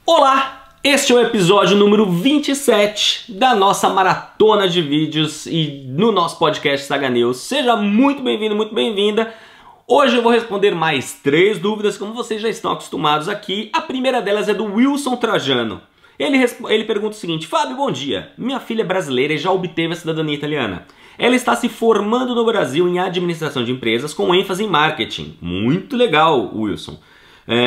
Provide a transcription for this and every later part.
Olá, este é o episódio número 27 da nossa maratona de vídeos e no nosso podcast Saga News. Seja muito bem-vindo, muito bem-vinda. Hoje eu vou responder mais 3 dúvidas, como vocês já estão acostumados aqui. A primeira delas é do Wilson Trajano. Ele pergunta o seguinte: Fábio, bom dia. Minha filha é brasileira e já obteve a cidadania italiana. Ela está se formando no Brasil em administração de empresas com ênfase em marketing. Muito legal, Wilson.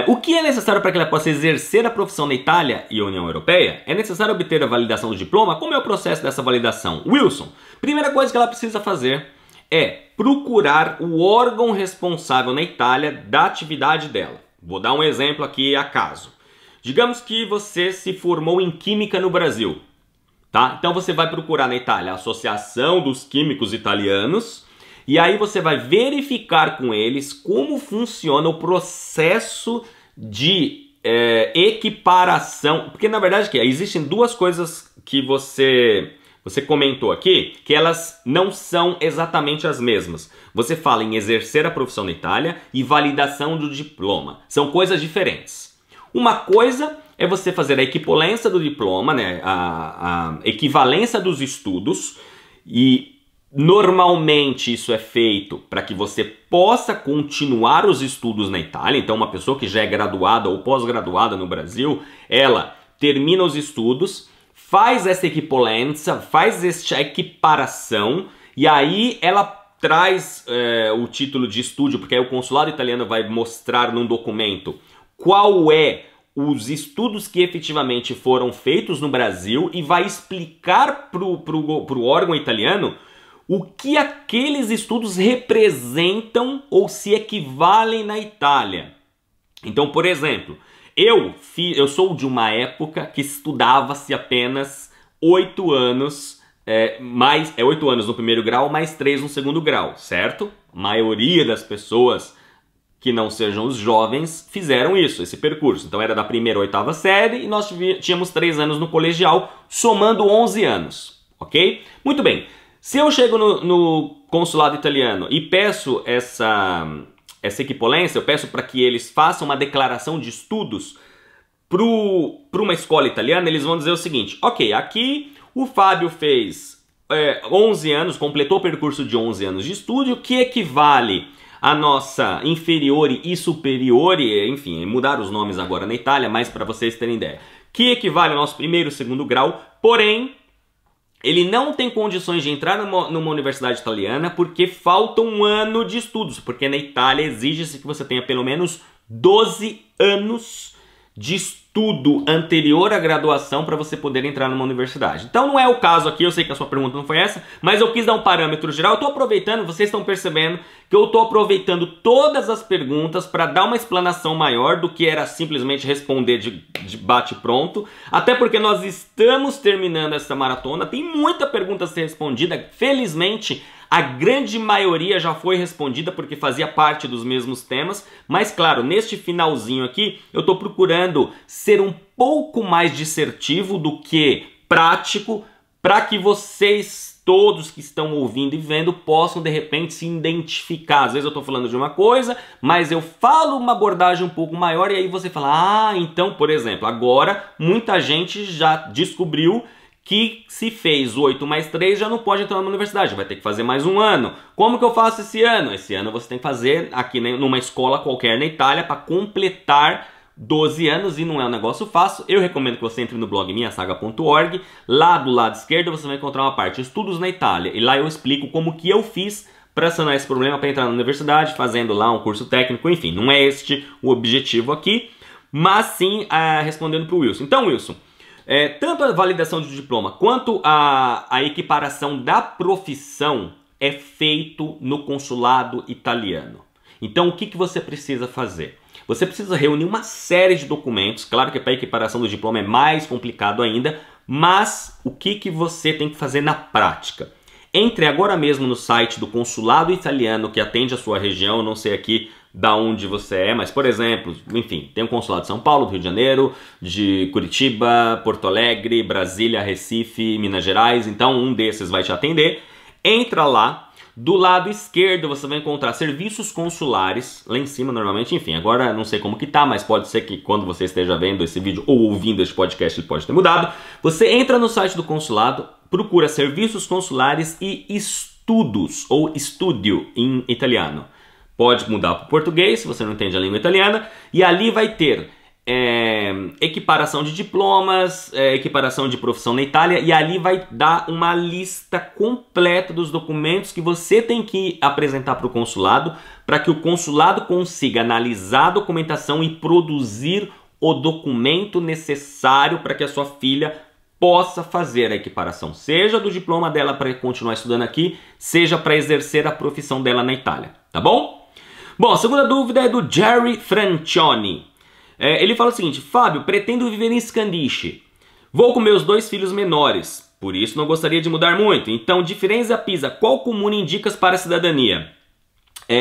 O que é necessário para que ela possa exercer a profissão na Itália e União Europeia? É necessário obter a validação do diploma? Como é o processo dessa validação? Wilson, primeira coisa que ela precisa fazer é procurar o órgão responsável na Itália da atividade dela. Vou dar um exemplo aqui a caso. Digamos que você se formou em Química no Brasil, tá? Então você vai procurar na Itália a Associação dos Químicos Italianos e aí você vai verificar com eles como funciona o processo de equiparação. Porque na verdade existem duas coisas que você comentou aqui, que elas não são exatamente as mesmas. Você fala em exercer a profissão na Itália e validação do diploma. São coisas diferentes. Uma coisa é você fazer a equipolência do diploma, né? A equivalência dos estudos, e normalmente isso é feito para que você possa continuar os estudos na Itália. Então uma pessoa que já é graduada ou pós-graduada no Brasil, ela termina os estudos, faz essa equipolência, faz essa equiparação e aí ela traz o título de estúdio, porque aí o consulado italiano vai mostrar num documento qual é os estudos que efetivamente foram feitos no Brasil e vai explicar pro órgão italiano o que aqueles estudos representam ou se equivalem na Itália. Então, por exemplo, eu sou de uma época que estudava-se apenas 8 anos, 8 anos no primeiro grau, mais 3 no segundo grau, certo? A maioria das pessoas que não sejam os jovens fizeram isso, esse percurso. Então era da primeira à 8ª série e nós tínhamos 3 anos no colegial, somando 11 anos, ok? Muito bem, se eu chego no consulado italiano e peço essa equipolência, eu peço para que eles façam uma declaração de estudos para uma escola italiana, eles vão dizer o seguinte: ok, aqui o Fábio fez 11 anos, completou o percurso de 11 anos de estudo, que equivale a nossa inferiore e superiore, enfim, mudaram os nomes agora na Itália, mas para vocês terem ideia, que equivale ao nosso primeiro e segundo grau, porém, ele não tem condições de entrar numa universidade italiana porque falta um ano de estudos, porque na Itália exige-se que você tenha pelo menos 12 anos de estudo anterior à graduação para você poder entrar numa universidade. Então não é o caso aqui, eu sei que a sua pergunta não foi essa, mas eu quis dar um parâmetro geral. Eu estou aproveitando, vocês estão percebendo que eu estou aproveitando todas as perguntas para dar uma explanação maior do que era simplesmente responder de bate-pronto, até porque nós estamos terminando essa maratona, tem muita pergunta a ser respondida, felizmente a grande maioria já foi respondida porque fazia parte dos mesmos temas, mas claro, neste finalzinho aqui eu estou procurando ser um pouco mais dissertivo do que prático para que vocês todos que estão ouvindo e vendo possam de repente se identificar. Às vezes eu estou falando de uma coisa, mas eu falo uma abordagem um pouco maior e aí você fala: ah, então, por exemplo, agora muita gente já descobriu que se fez 8 mais 3 já não pode entrar na universidade, vai ter que fazer mais um ano. Como que eu faço esse ano? Esse ano você tem que fazer aqui numa escola qualquer na Itália para completar 12 anos e não é um negócio fácil. Eu recomendo que você entre no blog minhasaga.org. Lá do lado esquerdo você vai encontrar uma parte Estudos na Itália e lá eu explico como que eu fiz para sanar esse problema, para entrar na universidade, fazendo lá um curso técnico, enfim. Não é este o objetivo aqui, mas sim respondendo para o Wilson. Então, Wilson, tanto a validação de diploma quanto a equiparação da profissão é feito no consulado italiano. Então o que você precisa fazer? Você precisa reunir uma série de documentos, claro que para a equiparação do diploma é mais complicado ainda, mas o que você tem que fazer na prática? Entre agora mesmo no site do consulado italiano que atende a sua região, não sei aqui da onde você é, mas por exemplo, enfim, tem um consulado de São Paulo, do Rio de Janeiro, de Curitiba, Porto Alegre, Brasília, Recife, Minas Gerais, então um desses vai te atender. Entra lá, do lado esquerdo você vai encontrar serviços consulares, lá em cima normalmente, enfim, agora não sei como que tá, mas pode ser que quando você esteja vendo esse vídeo ou ouvindo este podcast ele pode ter mudado. Você entra no site do consulado, procura serviços consulares e estudos, ou estúdio em italiano. Pode mudar para o português, se você não entende a língua italiana, e ali vai ter equiparação de diplomas, equiparação de profissão na Itália, e ali vai dar uma lista completa dos documentos que você tem que apresentar para o consulado, para que o consulado consiga analisar a documentação e produzir o documento necessário para que a sua filha possa fazer a equiparação, seja do diploma dela para continuar estudando aqui, seja para exercer a profissão dela na Itália, tá bom? Bom, a segunda dúvida é do Jerry Francioni. Ele fala o seguinte: Fábio, pretendo viver em Scandisci. Vou com meus 2 filhos menores, por isso não gostaria de mudar muito. Então, de Firenze a Pisa, qual comune indicas para a cidadania?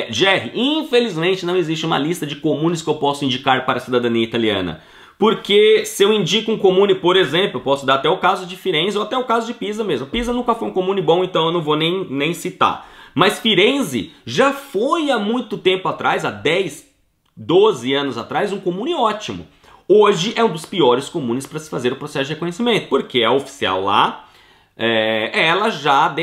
Jerry, infelizmente não existe uma lista de comunes que eu posso indicar para a cidadania italiana. Porque se eu indico um comune, por exemplo, eu posso dar até o caso de Firenze ou até o caso de Pisa mesmo. Pisa nunca foi um comune bom, então eu não vou nem citar. Mas Firenze já foi há muito tempo atrás, há 10, 12 anos atrás, um comune ótimo. Hoje é um dos piores comunes para se fazer o processo de reconhecimento, porque a oficial lá, ela já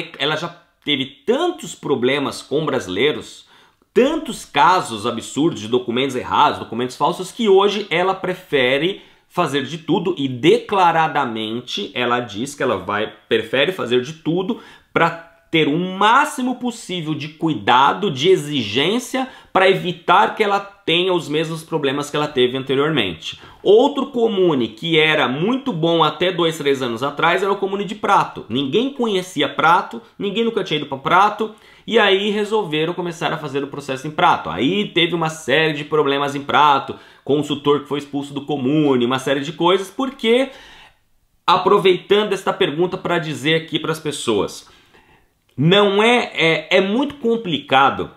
teve tantos problemas com brasileiros, tantos casos absurdos de documentos errados, documentos falsos, que hoje ela prefere fazer de tudo e declaradamente ela diz que ela prefere fazer de tudo para ter o máximo possível de cuidado, de exigência, para evitar que ela tenha os mesmos problemas que ela teve anteriormente. Outro comune que era muito bom até 2, 3 anos atrás era o comune de Prato. Ninguém conhecia Prato, ninguém nunca tinha ido para Prato, e aí resolveram começar a fazer o processo em Prato. Aí teve uma série de problemas em Prato, consultor que foi expulso do comune, uma série de coisas, porque, aproveitando esta pergunta para dizer aqui para as pessoas, não é muito complicado.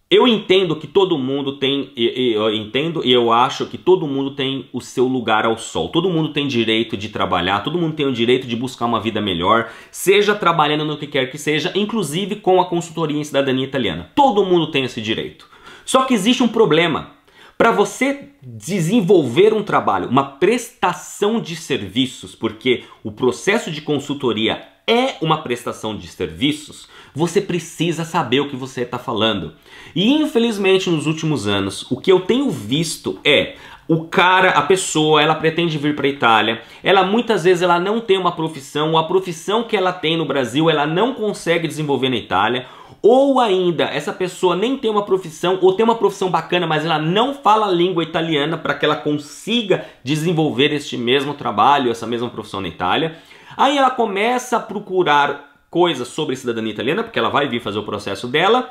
Eu entendo que todo mundo tem, eu acho que todo mundo tem o seu lugar ao sol. Todo mundo tem direito de trabalhar, todo mundo tem o direito de buscar uma vida melhor, seja trabalhando no que quer que seja, inclusive com a consultoria em cidadania italiana. Todo mundo tem esse direito. Só que existe um problema. Para você desenvolver um trabalho, uma prestação de serviços, porque o processo de consultoria é uma prestação de serviços, você precisa saber o que você está falando. E infelizmente nos últimos anos, o que eu tenho visto é a pessoa, ela pretende vir para a Itália, muitas vezes ela não tem uma profissão, a profissão que ela tem no Brasil, ela não consegue desenvolver na Itália, ou ainda, essa pessoa nem tem uma profissão, ou tem uma profissão bacana, mas ela não fala a língua italiana para que ela consiga desenvolver este mesmo trabalho, essa mesma profissão na Itália. Aí ela começa a procurar coisas sobre cidadania italiana, porque ela vai vir fazer o processo dela.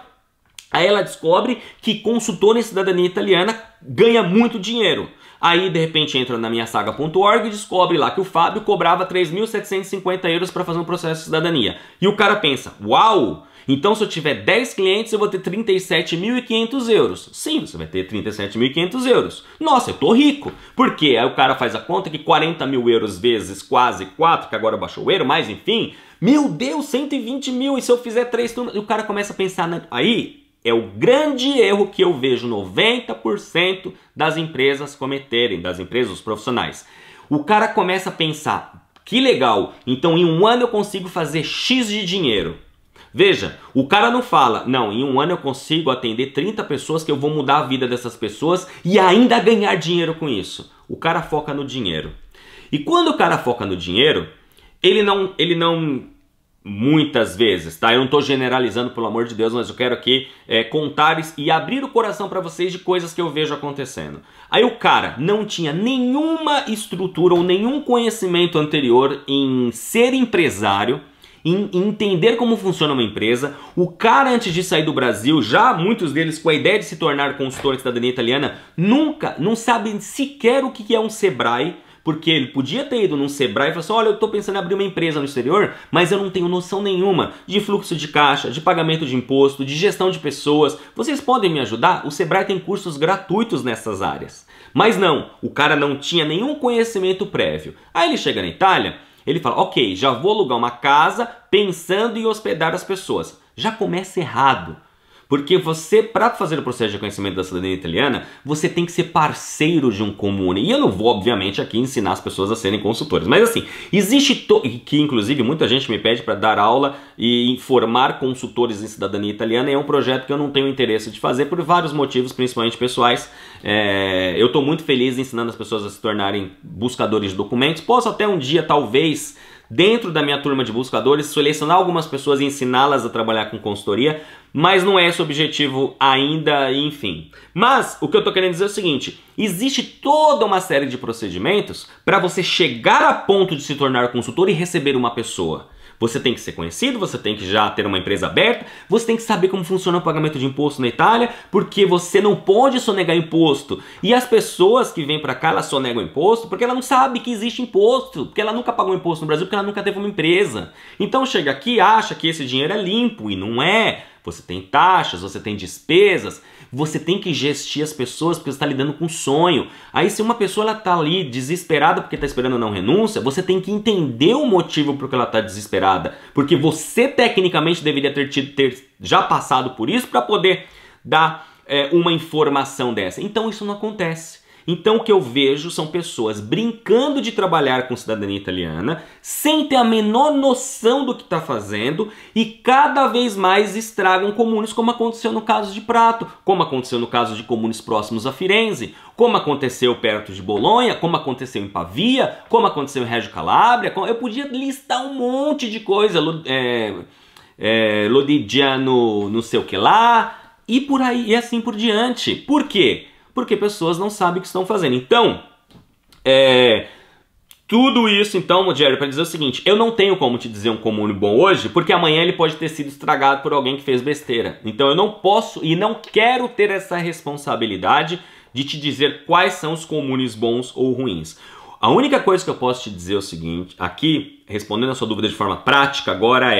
Aí ela descobre que consultor em cidadania italiana ganha muito dinheiro. Aí de repente entra na minhasaga.org e descobre lá que o Fábio cobrava 3.750 euros para fazer um processo de cidadania. E o cara pensa, uau! Então se eu tiver 10 clientes eu vou ter 37.500 euros. Sim, você vai ter 37.500 euros. Nossa, eu tô rico. Por quê? Aí o cara faz a conta que 40 mil euros vezes quase 4, que agora baixou o euro, mas enfim, meu Deus, 120 mil, e se eu fizer 3 turnos? E o cara começa a pensar, aí é o grande erro que eu vejo 90% das empresas cometerem, das empresas, os profissionais. O cara começa a pensar, que legal, então em um ano eu consigo fazer X de dinheiro. Veja, o cara não fala, não, em um ano eu consigo atender 30 pessoas que eu vou mudar a vida dessas pessoas e ainda ganhar dinheiro com isso. O cara foca no dinheiro. E quando o cara foca no dinheiro, ele não muitas vezes, tá? Eu não estou generalizando, pelo amor de Deus, mas eu quero aqui contar e abrir o coração para vocês de coisas que eu vejo acontecendo. Aí o cara não tinha nenhuma estrutura ou nenhum conhecimento anterior em ser empresário, em entender como funciona uma empresa. O cara, antes de sair do Brasil, já muitos deles com a ideia de se tornar consultor de cidadania italiana, não sabem sequer o que é um Sebrae, porque ele podia ter ido num Sebrae e falar assim, olha, eu estou pensando em abrir uma empresa no exterior, mas eu não tenho noção nenhuma de fluxo de caixa, de pagamento de imposto, de gestão de pessoas. Vocês podem me ajudar? O Sebrae tem cursos gratuitos nessas áreas. Mas não, o cara não tinha nenhum conhecimento prévio. Aí ele chega na Itália, ele fala, ok, já vou alugar uma casa pensando em hospedar as pessoas. já começa errado. Porque você, para fazer o processo de reconhecimento da cidadania italiana, você tem que ser parceiro de um comune. E eu não vou, obviamente, aqui ensinar as pessoas a serem consultores. Mas assim, existe, que inclusive muita gente me pede para dar aula e formar consultores em cidadania italiana. E é um projeto que eu não tenho interesse de fazer por vários motivos, principalmente pessoais. Eu estou muito feliz ensinando as pessoas a se tornarem buscadores de documentos. Posso até um dia, talvez, dentro da minha turma de buscadores, selecionar algumas pessoas e ensiná-las a trabalhar com consultoria, mas não é esse o objetivo ainda, enfim. Mas o que eu estou querendo dizer é o seguinte, existe toda uma série de procedimentos para você chegar a ponto de se tornar consultor e receber uma pessoa. Você tem que ser conhecido, você tem que já ter uma empresa aberta, você tem que saber como funciona o pagamento de imposto na Itália, porque você não pode sonegar imposto. E as pessoas que vêm para cá, elas sonegam imposto porque ela não sabe que existe imposto, porque ela nunca pagou imposto no Brasil, porque ela nunca teve uma empresa. Então chega aqui e acha que esse dinheiro é limpo, e não é. Você tem taxas, você tem despesas, você tem que gestir as pessoas porque você está lidando com um sonho. Aí se uma pessoa está ali desesperada porque está esperando não renúncia, você tem que entender o motivo por que ela está desesperada. Porque você tecnicamente deveria ter já passado por isso para poder dar uma informação dessa. Então isso não acontece. Então o que eu vejo são pessoas brincando de trabalhar com cidadania italiana, sem ter a menor noção do que está fazendo e cada vez mais estragam comunes, como aconteceu no caso de Prato, como aconteceu no caso de comunes próximos a Firenze, como aconteceu perto de Bolonha, como aconteceu em Pavia, como aconteceu em Reggio Calabria. Eu podia listar um monte de coisa, Lodigiano não sei o que lá, e por aí, e assim por diante. Por quê? Porque pessoas não sabem o que estão fazendo. Então, tudo isso, então, Jerry, para dizer o seguinte, eu não tenho como te dizer um comune bom hoje, porque amanhã ele pode ter sido estragado por alguém que fez besteira. Então eu não posso e não quero ter essa responsabilidade de te dizer quais são os comunes bons ou ruins. A única coisa que eu posso te dizer é o seguinte, aqui, respondendo a sua dúvida de forma prática agora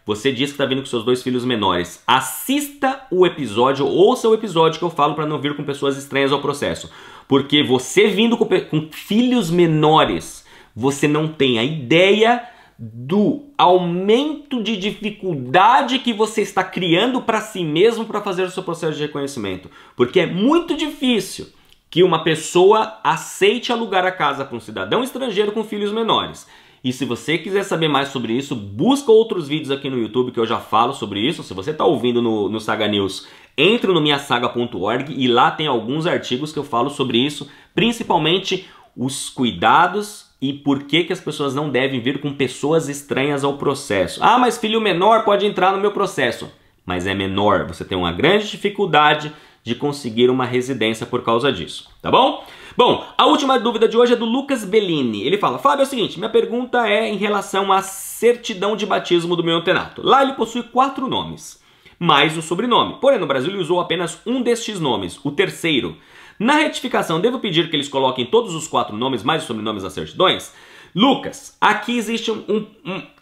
você diz que está vindo com seus 2 filhos menores. Assista o episódio, ouça o episódio que eu falo para não vir com pessoas estranhas ao processo. Porque você vindo com filhos menores, você não tem a ideia do aumento de dificuldade que você está criando para si mesmo para fazer o seu processo de reconhecimento. Porque é muito difícil que uma pessoa aceite alugar a casa para um cidadão estrangeiro com filhos menores. E se você quiser saber mais sobre isso, busca outros vídeos aqui no YouTube que eu já falo sobre isso. Se você está ouvindo no Saga News, entre no minhasaga.org e lá tem alguns artigos que eu falo sobre isso, principalmente os cuidados e por que as pessoas não devem vir com pessoas estranhas ao processo. Ah, mas filho menor pode entrar no meu processo. Mas é menor, você tem uma grande dificuldade de conseguir uma residência por causa disso, tá bom? Bom, a última dúvida de hoje é do Lucas Bellini. Ele fala, Fábio, é o seguinte, minha pergunta é em relação à certidão de batismo do meu antenato. Lá ele possui 4 nomes, mais o sobrenome. Porém, no Brasil ele usou apenas um destes nomes, o terceiro. Na retificação, devo pedir que eles coloquem todos os 4 nomes, mais os sobrenomes nas certidões? Lucas, aqui existe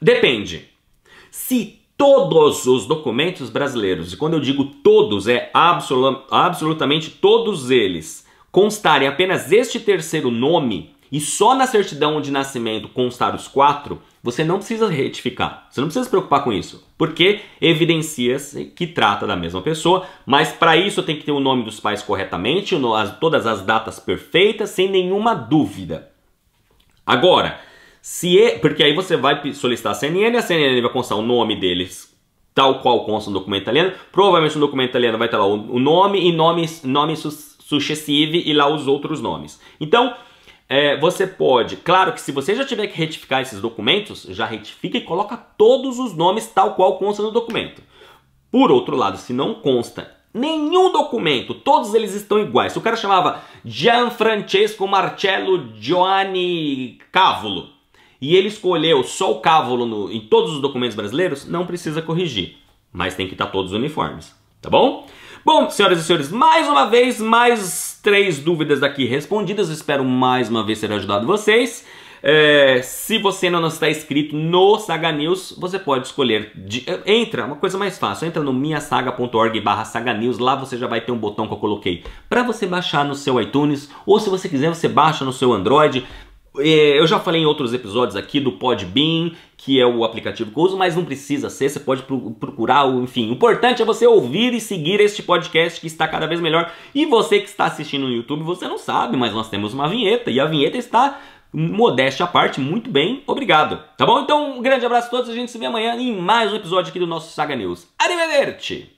depende. Se todos os documentos brasileiros, e quando eu digo todos, é absolutamente todos eles, constarem apenas este terceiro nome e só na certidão de nascimento constar os 4, você não precisa retificar. Você não precisa se preocupar com isso, porque evidencia-se que trata da mesma pessoa, mas para isso tem que ter o nome dos pais corretamente, todas as datas perfeitas, sem nenhuma dúvida. Agora, porque aí você vai solicitar a CNN vai constar o nome deles, tal qual consta no documento italiano. Provavelmente no documento italiano vai estar lá o nome e nome successive e lá os outros nomes. Então, você pode, claro que se você já tiver que retificar esses documentos, já retifica e coloca todos os nomes tal qual consta no documento. Por outro lado, se não consta nenhum documento, todos eles estão iguais. Se o cara chamava Gianfrancesco Marcello Giovanni Cavolo e ele escolheu só o Cavolo em todos os documentos brasileiros, não precisa corrigir, mas tem que estar todos uniformes, tá bom? Bom, senhoras e senhores, mais uma vez, mais 3 dúvidas daqui respondidas. Espero mais uma vez ter ajudado vocês. Se você ainda não está inscrito no Saga News, você pode escolher, uma coisa mais fácil, entra no minhasaga.org/saganews, lá você já vai ter um botão que eu coloquei para você baixar no seu iTunes, ou se você quiser você baixa no seu Android. Eu já falei em outros episódios aqui do Podbean, que é o aplicativo que eu uso, mas não precisa ser, você pode procurar, enfim. O importante é você ouvir e seguir este podcast que está cada vez melhor. E você que está assistindo no YouTube, você não sabe, mas nós temos uma vinheta, e a vinheta está, modéstia à parte, muito bem, obrigado. Tá bom? Então, um grande abraço a todos, a gente se vê amanhã em mais um episódio aqui do nosso Saga News. Arrivederci!